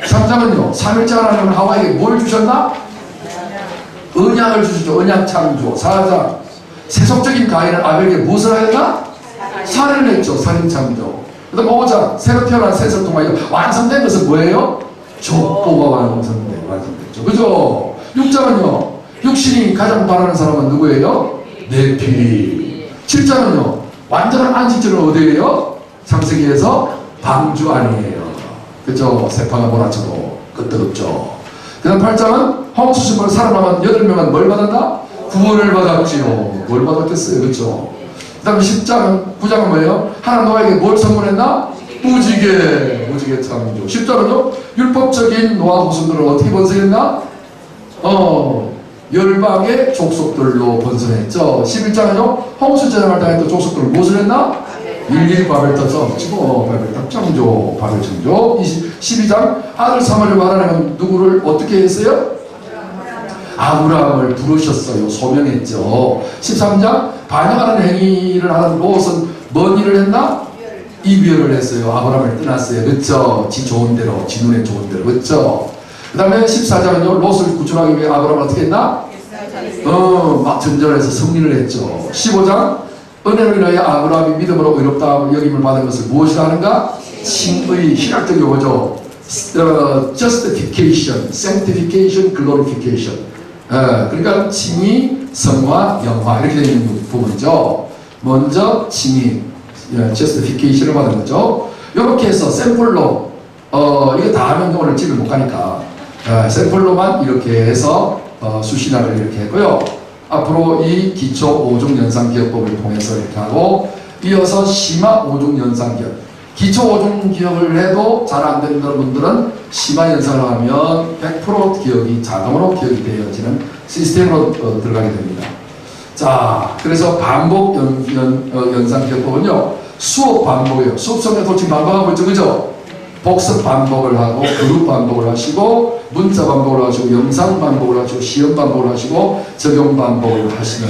3장은요 3일째 하나님은 하와에게 뭘 주셨나? 언약을 주시죠. 언약 창조. 4장 세속적인 가인은 아벨에게 무엇을 하였나? 살인을 했죠. 살인 창조. 그 다음 5장 새로 태어난 셋을 통하여 완성된 것은 뭐예요? 족보가 완성됐죠. 그죠? 6장은요 육신이 가장 바라는 사람은 누구예요? 네피리. 7장은요 완전한 안식처는 어디예요? 창세기에서 방주 안이에요. 그죠? 세파가 몰아쳐도 끄떡없죠. 그 다음 8장은 홍수심으로 살아남은 8명은 뭘 받았다? 구원을 받았지요. 뭘 받았겠어요? 그죠? 그 다음 10장은 9장은 뭐예요? 하나님 노아에게 뭘 선물했나? 무지개 창조. 10장은요 율법적인 노아 후손들을 어떻게 번성했나? 열방의 족속들로 번성했죠. 11장은요 홍수 재앙을 당했던 족속들을 무엇을 했나? 일일이 바벨탑 쌓았고 바벨탑 창조, 바벨 창조. 12장 아들 삼으려고 하나님은 누구를 어떻게 했어요? 아브라함을 부르셨어요. 소명했죠. 13장 반역하는 행위를 하는 롯은 뭔 일을 했나? 이별을 했어요. 아브라함을 떠났어요. 그렇죠? 지 좋은 대로, 지 눈에 좋은 대로. 그렇죠? 그 다음에 14장은요 롯을 구출하기 위해 아브라함을 어떻게 했나? 막 전전해서 승리를 했죠. 15장 은혜로 인하여 아브라함이 믿음으로 의롭다 여김을 받은 것을 무엇이라 하는가? 칭의, 신학적 용어죠. justification, sanctification, glorification. 그러니까 칭의, 성화, 영화 이렇게 되어 있는 부분이죠. 먼저 칭의, justification을 받은 거죠. 이렇게 해서 샘플로 이거 다 하면 오늘 집에 못 가니까 샘플로만 이렇게 해서 수신학을 이렇게 했고요. 앞으로 이 기초 5종 연상기억법을 통해서 이렇게 하고 이어서 심화 5종 연상기억. 기초 5종 기억을 해도 잘 안 되는 분들은 심화 연상을 하면 100% 기억이 자동으로 기억이 되어지는 시스템으로 들어가게 됩니다. 자, 그래서 반복 연상기억법은요 수업 반복이에요. 수업 성경도 지금 반복하고 있죠, 그죠? 복습 반복을 하고 그룹 반복을 하시고 문자 반복을 하시고 영상 반복을 하시고 시험 반복을 하시고 적용 반복을 하시는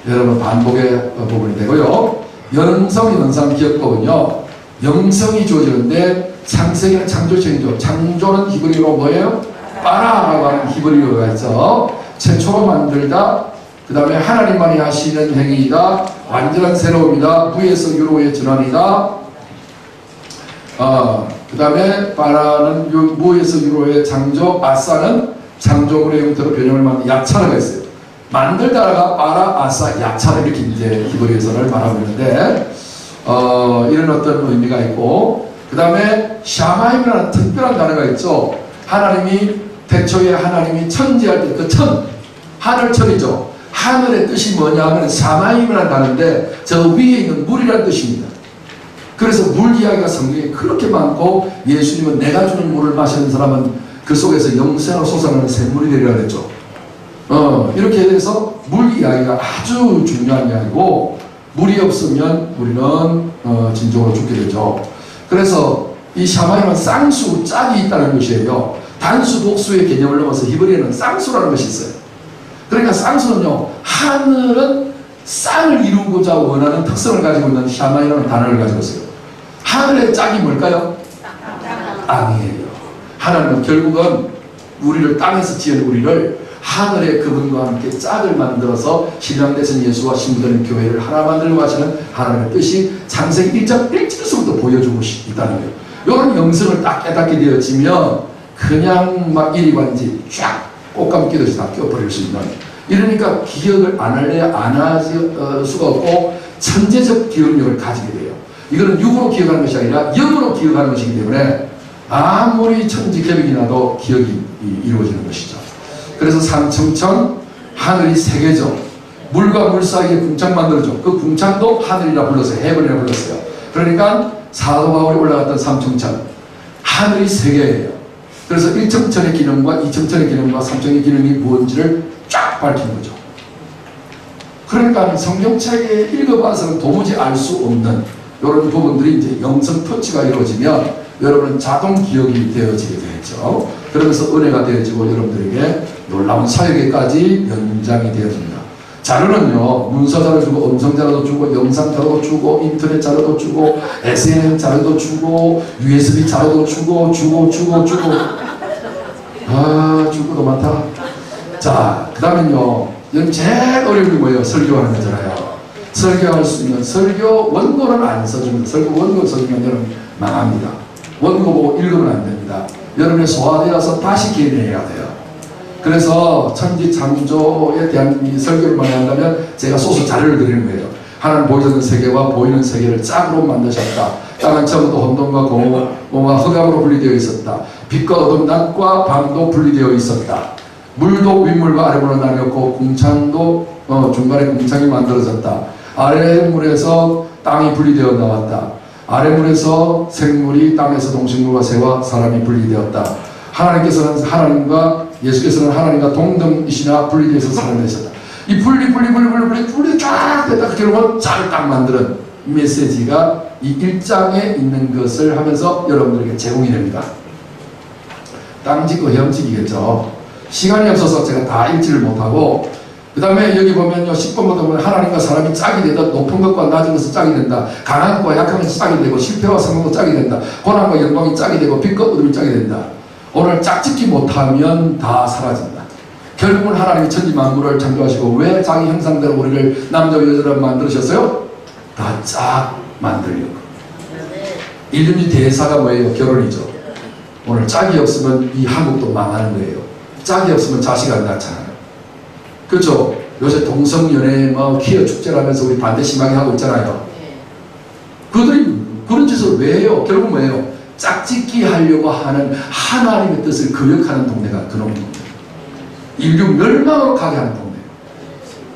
여러분 반복의 부분이 되고요. 영성 연상 기억법은요 영성이 주어지는데 창세기는 창조체이죠. 창조는 히브리어로 뭐예요? 빠라라고 하는 히브리어가 있죠. 최초로 만들다. 그 다음에 하나님만이 하시는 행위이다. 완전한 새로움이다. 무에서 유로의 전환이다. 그 다음에 바라는 무에서 유로의 창조, 아싸는 창조물의 형태로 변형을 만든 야차라가 있어요. 만들다가 바라, 아싸, 야차라 이렇게 이제 히브리어에서는 말하고 있는데 이런 어떤 의미가 있고 그 다음에 샤마임이라는 특별한 단어가 있죠. 하나님이 태초에 하나님이 천지할 때 그 천, 하늘천이죠. 하늘의 뜻이 뭐냐 하면 샤마임이라는 단어인데 저 위에 있는 물이라는 뜻입니다. 그래서 물 이야기가 성경에 그렇게 많고 예수님은 내가 주는 물을 마시는 사람은 그 속에서 영생으로 솟아나는 샘물이 되리라 그랬죠. 이렇게 돼서 물 이야기가 아주 중요한 이야기고 물이 없으면 우리는 진정으로 죽게 되죠. 그래서 이 샤마임은 쌍수, 짝이 있다는 것이에요. 단수, 복수의 개념을 넘어서 히브리어는 쌍수라는 것이 있어요. 그러니까 쌍수는요 하늘은 쌍을 이루고자 원하는 특성을 가지고 있는 샤마이라는 단어를 가지고 있어요. 하늘의 짝이 뭘까요? 땅이에요. 하나님은 결국은 우리를 땅에서 지은 우리를 하늘의 그분과 함께 짝을 만들어서 신랑 되신 예수와 신부되는 교회를 하나 만들려고 하시는 하나님의 뜻이 창세기 1장 1절에서부터 보여주고 있다는 거예요. 이런 영성을 딱 깨닫게 되어지면 그냥 막 이리관지 쫙 꽃감 끼듯이 다 껴버릴 수 있는, 이러니까 기억을 안 할래 안 할 수가 없고 천재적 기억력을 가지게 돼요. 이거는 육으로 기억하는 것이 아니라 영으로 기억하는 것이기 때문에 아무리 천지개벽이 나도 기억이 이루어지는 것이죠. 그래서 삼청천, 하늘이 세 개죠. 물과 물 사이에 궁창 만들어줘. 그 궁창도 하늘이라 불렀어요. 해변이라 불렀어요. 그러니까 사도 바울이 올라갔던 삼청천, 하늘이 세 개예요. 그래서 1청천의 기능과 2청천의 기능과 3청의 기능이 무엇인지를 쫙 밝힌 거죠. 그러니까 성경책에 읽어봐서는 도무지 알 수 없는 이런 부분들이 이제 영성 터치가 이루어지면 여러분은 자동 기억이 되어지게 되죠. 그러면서 은혜가 되어지고 여러분들에게 놀라운 사역에까지 연장이 되어집니다. 자료는요, 문서 자료 주고, 음성 자료도 주고, 영상 자료도 주고, 인터넷 자료도 주고, SNS 자료도 주고, USB 자료도 주고. 아, 주고도 많다. 자, 그 다음엔요, 여러분 제일 어려운 게 뭐예요? 설교하는 거잖아요. 설교할 수 있는 설교 원고는 안 써줍니다. 설교 원고 써주면 여러분 망합니다. 원고 보고 읽으면 안 됩니다. 여러분이 소화되어서 다시 기억해야 돼요. 그래서 천지 창조에 대한 이 설교를 많이 한다면 제가 소수 자료를 드리는 거예요. 하나님 보이는 세계와 보이는 세계를 짝으로 만드셨다. 땅은 처음부터 혼돈과 공허와 흑암으로 분리되어 있었다. 빛과 어둠, 낮과 밤도 분리되어 있었다. 물도 윗물과 아래물로 나뉘었고 궁창도 중간에 궁창이 만들어졌다. 아래물에서 땅이 분리되어 나왔다. 아래물에서 생물이 땅에서 동식물과 새와 사람이 분리되었다. 하나님께서는 하나님과 예수께서는 하나님과 동등이시나 분리되어서 살아내셨다. 이 분리 쫙 됐다. 결국은 짝을 딱 만드는 메시지가 이 1장에 있는 것을 하면서 여러분들에게 제공이 됩니다. 땅짓고 헤엄치기겠죠. 시간이 없어서 제가 다 읽지를 못하고, 그 다음에 여기 보면요, 10번부터 보면 하나님과 사람이 짝이 되다. 높은 것과 낮은 것은 짝이 된다. 강한 것과 약한 것이 짝이 되고, 실패와 성공도 짝이 된다. 고난과 영광이 짝이 되고, 빛과 어둠이 짝이 된다. 오늘 짝짓기 못하면 다 사라진다. 결국은 하나님이 천지 만물을 창조하시고 왜 자기 형상대로 우리를 남자와 여자로 만드셨어요? 다 짝 만들려고. 이름이 대사가 뭐예요? 결혼이죠. 오늘 짝이 없으면 이 한국도 망하는 거예요. 짝이 없으면 자식 안 낳잖아요. 그렇죠? 요새 동성연애 뭐 퀴어 축제를 하면서 우리 반대 심하게 하고 있잖아요. 그들이 그런 짓을 왜 해요? 결국 뭐예요? 짝짓기 하려고 하는 하나님의 뜻을 거역하는 동네가 그런 동네. 인류 멸망으로 가게 하는 동네.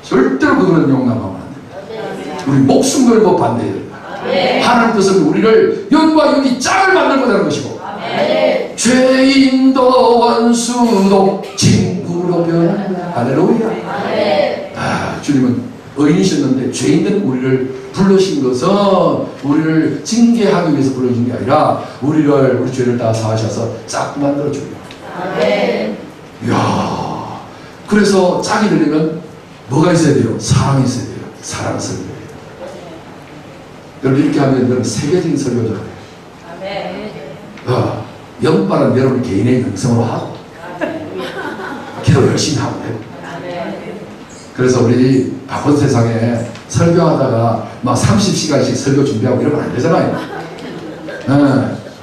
절대로 그들은 용납하면 안 됩니다. 우리 목숨 걸고 반대해야 됩니다. 하나님 뜻은 우리를 영과 영이 짝을 만들고 되는 것이고, 죄인도 원수도 친구로 변한다. 할렐루야. 아, 주님은 의인이셨는데 죄인된 우리를 부르신 것은 우리를 징계하기 위해서 부르신 게 아니라 우리 죄를 다 사하셔서 짝 만들어줘요. 이야, 그래서 짝이 되려면 뭐가 있어야 돼요? 사랑이 있어야 돼요. 사랑 설교. 여러분 이렇게 하면 여러분 세계적인 설교를 해요. 영빨은 여러분 개인의 영성으로 하고 기도 열심히 하고 해요. 그래서 우리 바쁜 세상에 설교하다가 막 30시간씩 설교 준비하고 이러면 안 되잖아요.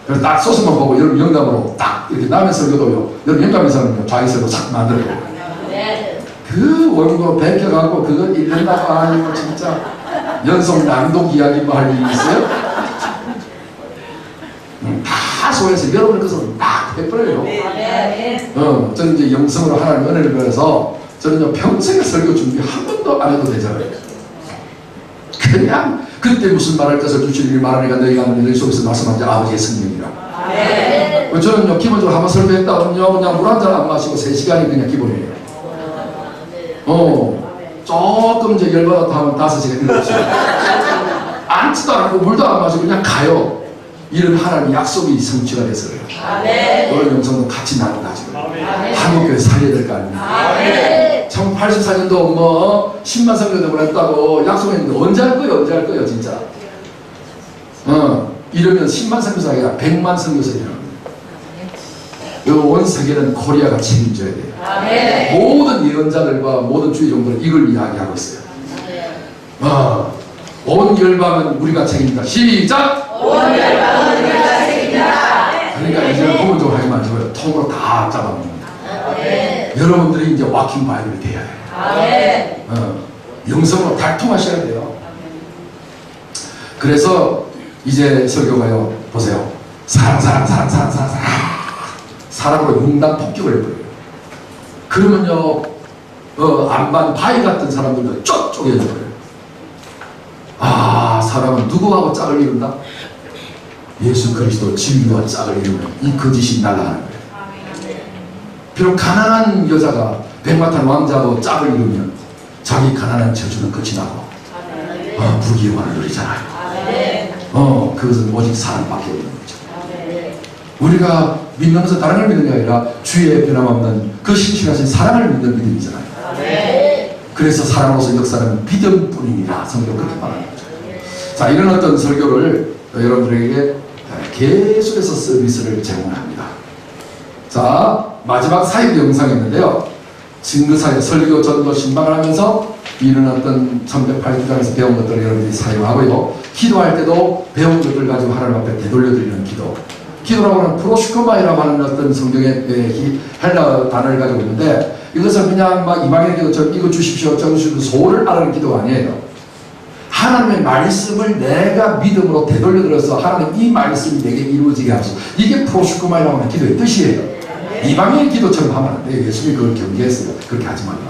그래서 딱 소스만 보고 여러분 영감으로 딱 이렇게 남의 설교도요. 여러분 영감 있으면 자기 설교 싹 만들고 그 원고로 베껴갖고 그거 읽는다고 아니고 진짜 연속 낭독 이야기 뭐 할 일이 있어요? 다 소해서 여러분의 것을 딱 해버려요. 저는 이제 영성으로 하나님 은혜를 받아서 저는 평생에 설교 준비 한 번도 안 해도 되잖아요. 그냥 그때 무슨 말할 것을 주시니 말하니까 너희가 너희 속에서 말씀한 자 아버지의 성령이라. 저는 기본적으로 한번 설교했다면요 그냥 물 한 잔 안 마시고 3시간이 그냥 기본이에요. 조금 이제 열받았다 하면 5시간 7시간 앉지도 않고 물도 안 마시고 그냥 가요. 이런 하나님의 약속이 성취가 돼서 그래요. 이런 영성도 같이 나눠가지고 한국교회 살려야 될 거 아닙니까? 1984년도 뭐 10만 성교대을 했다고 약속했는데 언제 할 거예요 진짜. 이러면 10만 성교사가 아니라 100만 성교사가 일어납니다. 온 세계는 코리아가 책임져야 돼요. 모든 예언자들과 모든 주의종들은 이걸 이야기하고 있어요. 온 열방은 우리가 책임진다. 시작! 온 열방은 우리가 책임진다. 통으로 다 잡아먹는다. 여러분들이 이제 와킹 바이블이 돼야 돼요. 영성으로 달통하셔야 돼요. 그래서 이제 설교가요, 보세요. 사랑으로 융단 폭격을 해버려요. 그러면요, 안반 바위 같은 사람들도 쫙 쪼개져 버려요. 아, 사람은 누구하고 짝을 이룬다? 예수 그리스도 진리와 짝을 이루면 이 거짓이 날아가는 거예요. 비록 가난한 여자가 백마탄 왕자하고 짝을 이루면 자기 가난한 저주는 끝이 나고 부귀영화를 누리잖아요. 그것은 오직 사랑밖에 없는 거죠. 우리가 믿는 것은 다른 걸 믿는 게 아니라 주의 변함없는 그 신실하신 사랑을 믿는 믿음이잖아요. 그래서 사랑으로서 역사는 믿음뿐이니라 성경 그렇게 말하는 거죠. 자, 이런 어떤 설교를 여러분들에게 계속해서 서비스를 제공합니다. 자, 마지막 사역 영상이 있는데요. 증거사역, 설교, 전도, 신방을 하면서 이런 어떤 1108주간에서 배운 것들을 여러분들이 사용하고요. 기도할 때도 배운 것들 가지고 하나님 앞에 되돌려드리는 기도. 기도라고 하는 프로슈코마이라고 하는 어떤 성경의 헬라 단어를 가지고 있는데, 이것은 그냥 막 이방의 기도처럼 이거 주십시오, 저거 주십시오, 소를 아는 기도가 아니에요. 하나님의 말씀을 내가 믿음으로 되돌려들어서 하나님 이 말씀이 내게 이루어지게 하소서. 이게 프로슈코마이라고 하는 기도의 뜻이에요. 이방의 기도처럼 하면 안 돼요. 예수님이 그걸 경계했어요. 그렇게 하지 말라.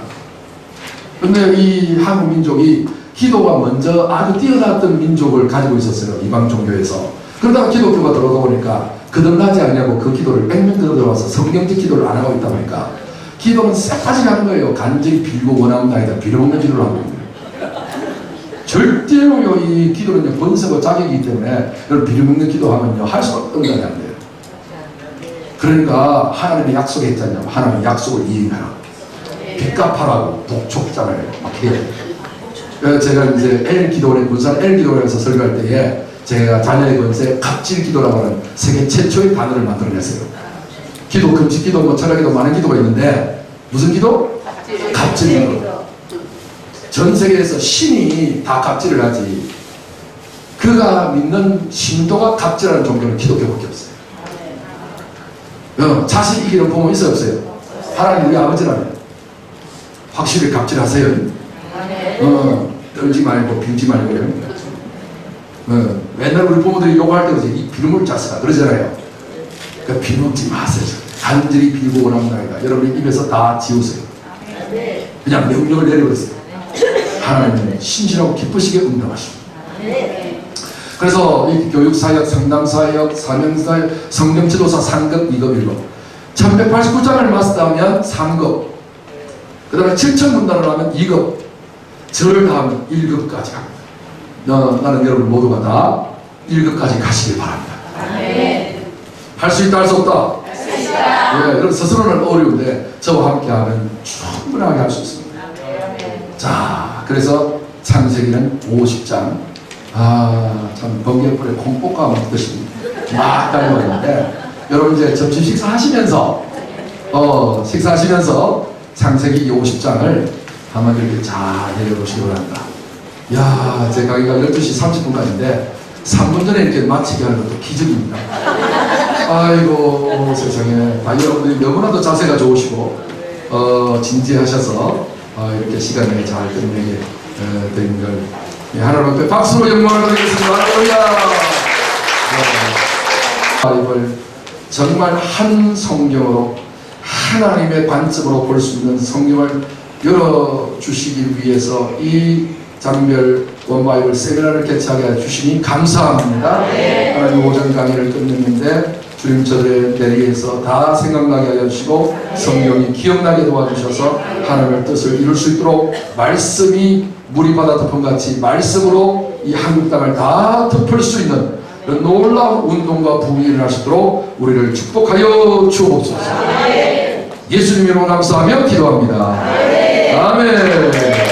근데 이 한국 민족이 기도가 먼저 아주 뛰어났던 민족을 가지고 있었어요. 이방 종교에서. 그러다가 기독교가 들어오다 보니까 거듭나지 않냐고 그 기도를 뺑뺑 들어와서 성경적 기도를 안 하고 있다 보니까 기도는 쎄빠지게 하는 거예요. 간절히 빌고 원하는 아니다. 빌어먹는 기도를 하고 있는 거예요. 절대로 이 기도는 번성과 자격이기 때문에 여러분 빌어먹는 기도하면요 할 수가 없는 게 안 돼요. 그러니까 하나님이 약속했잖아요. 하나님 약속을 이행하라. 빚 갚아라고 복촉장을 막 해야 돼요. 제가 이제 L기도원에 군산 L기도원에서 설교할 때에 제가 자녀의 권세 갑질 기도라고 하는 세계 최초의 단어를 만들어냈어요. 기도, 금식 기도, 뭐 철학 기도 많은 기도가 있는데 무슨 기도? 갑질 기도. 전 세계에서 신이 다 갑질을 하지. 그가 믿는 신도가 갑질하는 종교는 기독교밖에 없어요. 자식 이기는 부모 있어요, 없어요? 하나님 우리 아버지라면 확실히 갑질하세요. 떨지 말고 빌지 말고. 맨날 우리 부모들이 욕할 때 그러지. 이 빌음을 자스가 그러잖아요. 그러니까 빌먹지 마세요. 간절히 빌고 원합니다. 여러분 입에서 다 지우세요. 그냥 명령을 내려버렸어요. 하나님은 신실하고 기쁘시게 응답하십니다. 그래서 이 교육사역, 상담사역, 사명사역, 성령지도사 3급, 2급, 1급 1189장을 마스터하면 3급, 그 다음에 7000분단을 하면 2급, 절 다음은 1급까지 갑니다. 나는 여러분 모두가 다 1급까지 가시길 바랍니다. 할 수 있다, 할 수 없다? 할 수 있다. 예, 여러분 스스로는 어려운데 저와 함께하면 충분하게 할 수 있습니다. 자, 그래서 창세기는 50장 참 번개불에 콩 볶아 먹듯이 막 달려있는데 여러분 이제 점심 식사하시면서 식사하시면서 창세기 50장을 한번 이렇게 잘 내려보시기 바랍니다. 야, 제 강의가 12시 30분까지인데 3분 전에 이렇게 마치게 하는 것도 기적입니다. 아이고 세상에. 여러분들이 너무나도 자세가 좋으시고 진지하셔서 이렇게 시간을 잘 끝내게 된 걸 하나님 앞에 박수로 영광을 드리겠습니다. 할렐루야. 바이블 정말 한 성경으로 하나님의 관점으로 볼 수 있는 성경을 열어주시기 위해서 이 장별 원바이블 세미나를 개최하게 해주시니 감사합니다. 하나님 오전 강의를 끝냈는데 주님 저들의 내리에서 다 생각나게 하여 주시고 성경이 기억나게 도와주셔서 하나님의 뜻을 이룰 수 있도록 말씀이 물이 바다 덮음같이 말씀으로 이 한국 땅을 다 덮을 수 있는 그런 놀라운 운동과 부흥이 일어나시도록 우리를 축복하여 주옵소서. 예수님 이름으로 감사하며 기도합니다. 아멘.